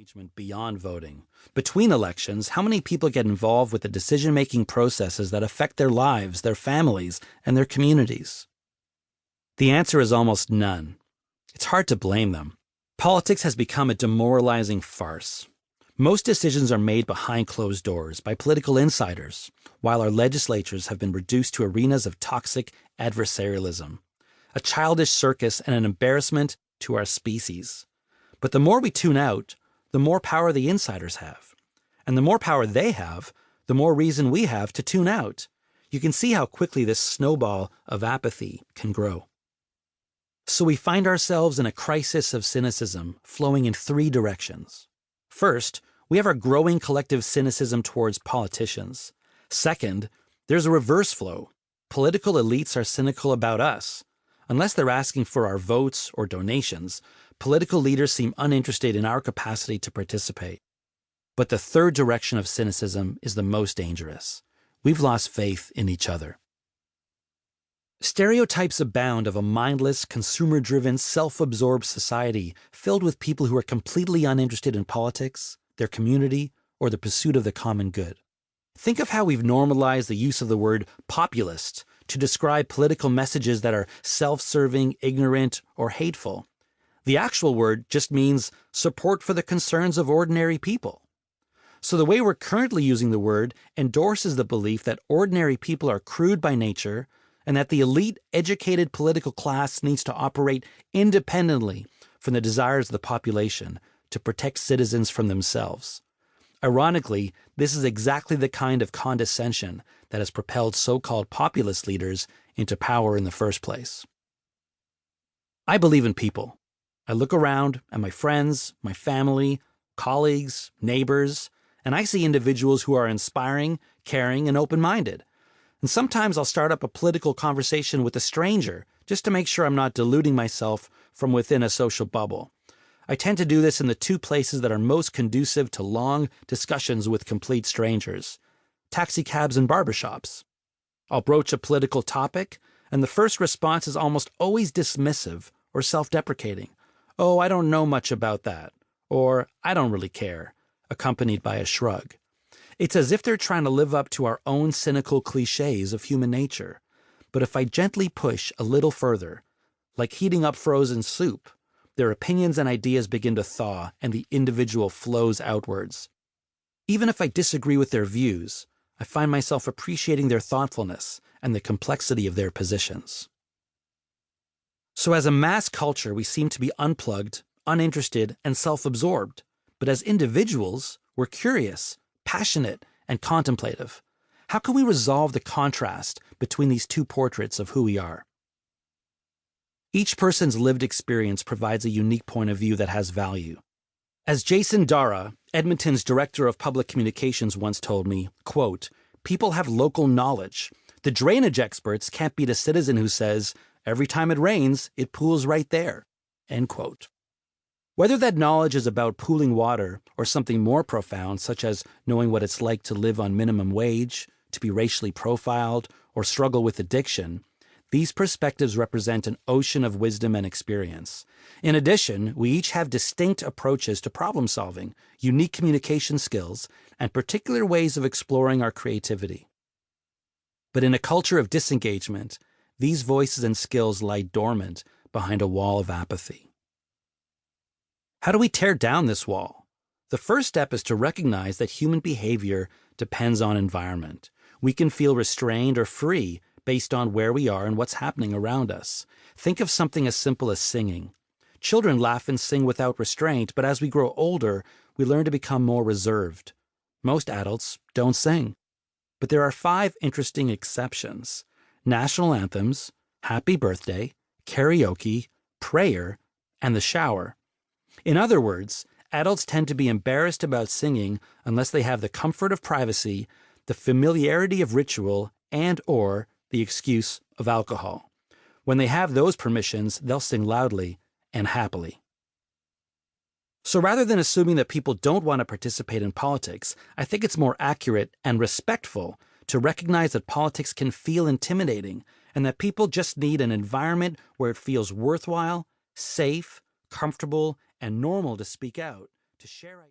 engagement beyond voting. Between elections, how many people get involved with the decision-making processes that affect their lives, their families, and their communities? The answer is almost none. It's hard to blame them. Politics has become a demoralizing farce. Most decisions are made behind closed doors by political insiders, while our legislatures have been reduced to arenas of toxic adversarialism, a childish circus and an embarrassment to our species. But the more we tune out, the more power the insiders have. And the more power they have, the more reason we have to tune out. You can see how quickly this snowball of apathy can grow. So we find ourselves in a crisis of cynicism flowing in three directions. First, we have our growing collective cynicism towards politicians. Second, there's a reverse flow. Political elites are cynical about us. Unless they're asking for our votes or donations, political leaders seem uninterested in our capacity to participate. But the third direction of cynicism is the most dangerous. We've lost faith in each other. Stereotypes abound of a mindless, consumer-driven, self-absorbed society filled with people who are completely uninterested in politics, their community, or the pursuit of the common good. Think of how we've normalized the use of the word populist to describe political messages that are self-serving, ignorant, or hateful. The actual word just means support for the concerns of ordinary people. So the way we're currently using the word endorses the belief that ordinary people are crude by nature and that the elite, educated political class needs to operate independently from the desires of the population to protect citizens from themselves. Ironically, this is exactly the kind of condescension that has propelled so-called populist leaders into power in the first place. I believe in people. I look around at my friends, my family, colleagues, neighbors, and I see individuals who are inspiring, caring, and open-minded. And sometimes I'll start up a political conversation with a stranger just to make sure I'm not deluding myself from within a social bubble. I tend to do this in the two places that are most conducive to long discussions with complete strangers: taxicabs and barbershops. I'll broach a political topic, and the first response is almost always dismissive or self-deprecating. "Oh, I don't know much about that," or "I don't really care," accompanied by a shrug. It's as if they're trying to live up to our own cynical cliches of human nature. But if I gently push a little further, like heating up frozen soup, their opinions and ideas begin to thaw and the individual flows outwards. Even if I disagree with their views, I find myself appreciating their thoughtfulness and the complexity of their positions. So as a mass culture, we seem to be unplugged, uninterested, and self-absorbed. But as individuals, we're curious, passionate, and contemplative. How can we resolve the contrast between these two portraits of who we are? Each person's lived experience provides a unique point of view that has value. As Jason Dara, Edmonton's director of public communications, once told me, quote, "People have local knowledge. The drainage experts can't beat a citizen who says, 'Every time it rains, it pools right there,'" end quote. Whether that knowledge is about pooling water or something more profound, such as knowing what it's like to live on minimum wage, to be racially profiled, or struggle with addiction, these perspectives represent an ocean of wisdom and experience. In addition, we each have distinct approaches to problem solving, unique communication skills, and particular ways of exploring our creativity. But in a culture of disengagement, these voices and skills lie dormant behind a wall of apathy. How do we tear down this wall? The first step is to recognize that human behavior depends on environment. We can feel restrained or free based on where we are and what's happening around us. Think of something as simple as singing. Children laugh and sing without restraint, but as we grow older, we learn to become more reserved. Most adults don't sing. But there are 5 interesting exceptions: national anthems, happy birthday, karaoke, prayer, and the shower. In other words, adults tend to be embarrassed about singing unless they have the comfort of privacy, the familiarity of ritual, and/or the excuse of alcohol. When they have those permissions, they'll sing loudly and happily. So rather than assuming that people don't want to participate in politics, I think it's more accurate and respectful to recognize that politics can feel intimidating and that people just need an environment where it feels worthwhile, safe, comfortable, and normal to speak out, to share ideas.